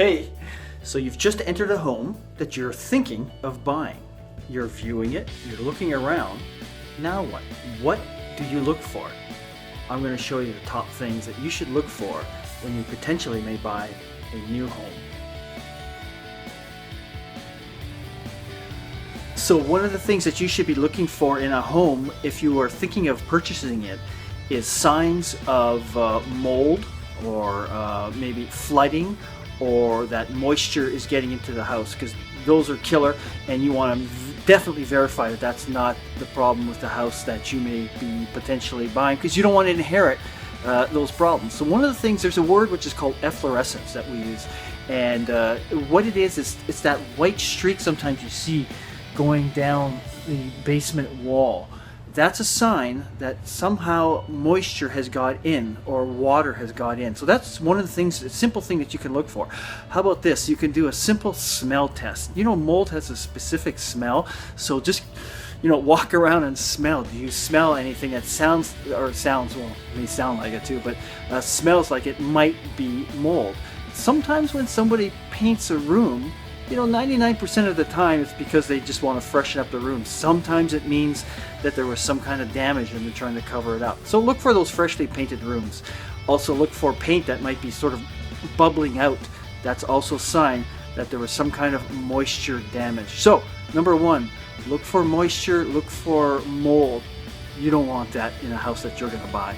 Hey, so you've just entered a home that you're thinking of buying. You're viewing it, you're looking around. Now what? What do you look for? I'm going to show you the top things that you should look for when you potentially may buy a new home. So one of the things that you should be looking for in a home if you are thinking of purchasing it is signs of mold or maybe flooding, or that moisture is getting into the house, because those are killer, and you want to definitely verify that that's not the problem with the house that you may be potentially buying, because you don't want to inherit those problems. So one of the things, there's a word which is called efflorescence that we use, and what it is it's that white streak sometimes you see going down the basement wall. That's a sign that somehow moisture has got in or water has got in. So that's one of the things, a simple thing that you can look for. How about this? You can do a simple smell test. You know, mold has a specific smell, so just walk around and smell. Do you smell anything that sounds, well, it may sound like it too, but smells like it might be mold? Sometimes when somebody paints a room, 99% of the time it's because they just want to freshen up the room. Sometimes it means that there was some kind of damage and they're trying to cover it up. So look for those freshly painted rooms. Also look for paint that might be sort of bubbling out. That's also a sign that there was some kind of moisture damage. So number one, look for moisture, look for mold. You don't want that in a house that you're going to buy.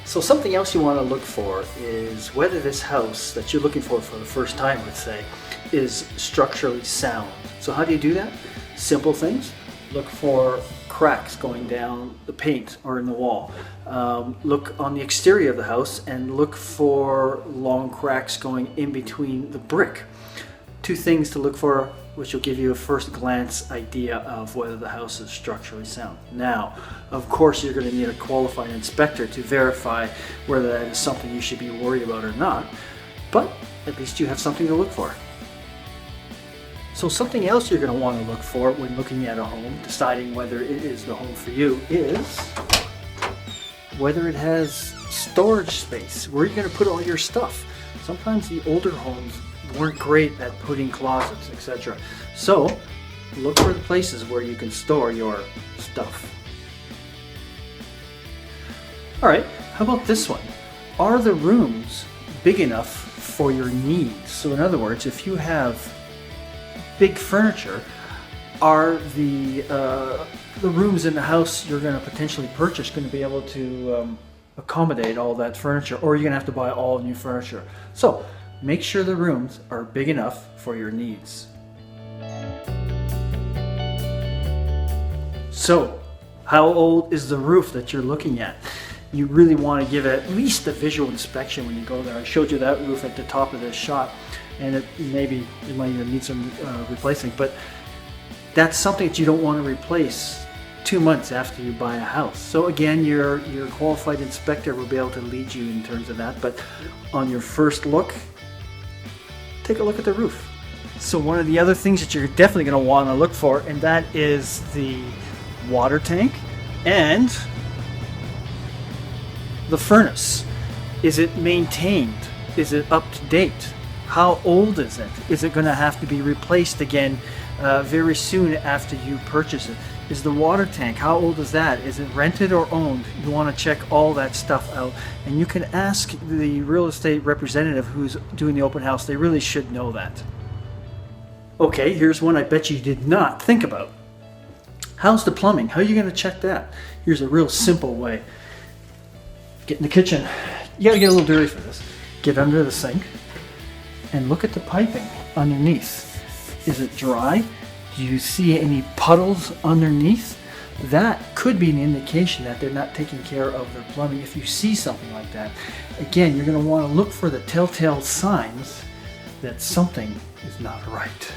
So something else you want to look for is whether this house that you're looking for the first time, let's say, is structurally sound. So how do you do that? Simple things. Look for cracks going down the paint or in the wall. Look on the exterior of the house and look for long cracks going in between the brick. Two things to look for, which will give you a first glance idea of whether the house is structurally sound. Now, of course, you're going to need a qualified inspector to verify whether that is something you should be worried about or not, but at least you have something to look for. So something else you're going to want to look for when looking at a home, deciding whether it is the home for you, is whether it has storage space. Where are you going to put all your stuff? Sometimes the older homes weren't great at putting closets, etc. So look for the places where you can store your stuff. All right, how about this one? Are the rooms big enough for your needs? So in other words, if you have big furniture, are the rooms in the house you're going to potentially purchase going to be able to accommodate all that furniture, or are you going to have to buy all new furniture? So make sure the rooms are big enough for your needs. So, how old is the roof that you're looking at? You really want to give it at least a visual inspection when you go there. I showed you that roof at the top of this shot, and it might even need some replacing, but that's something that you don't want to replace 2 months after you buy a house. So again, your qualified inspector will be able to lead you in terms of that, but on your first look, take a look at the roof. So one of the other things that you're definitely going to want to look for, and that is the water tank and the furnace. Is it maintained? Is it up to date? How old is it? Is it going to have to be replaced again very soon after you purchase it? Is the water tank, how old is that? Is it rented or owned? You want to check all that stuff out, and you can ask the real estate representative who's doing the open house. They really should know that. Okay, here's one I bet you did not think about. How's the plumbing? How are you going to check that? Here's a real simple way. Get in the kitchen. You got to get a little dirty for this. Get under the sink and look at the piping underneath. Is it dry? Do you see any puddles underneath? That could be an indication that they're not taking care of their plumbing. If you see something like that, again, you're going to want to look for the telltale signs that something is not right.